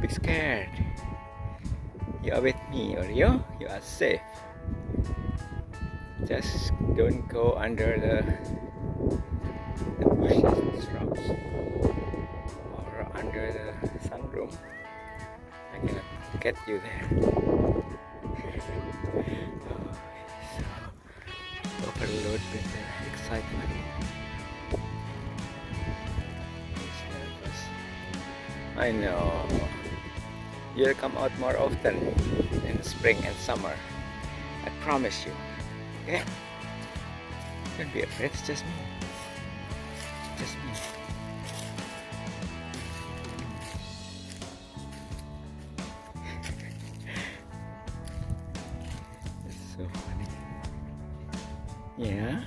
be scared. You are with me, Oreo. You are safe. Just don't go under the bushes and shrubs or under the sunroom. I cannot get you there. So overloaded with the excitement. He's nervous. I know. You'll come out more often in spring and summer. I promise you. Okay? Don't be afraid, it's just me. It's just me. It's so funny. Yeah?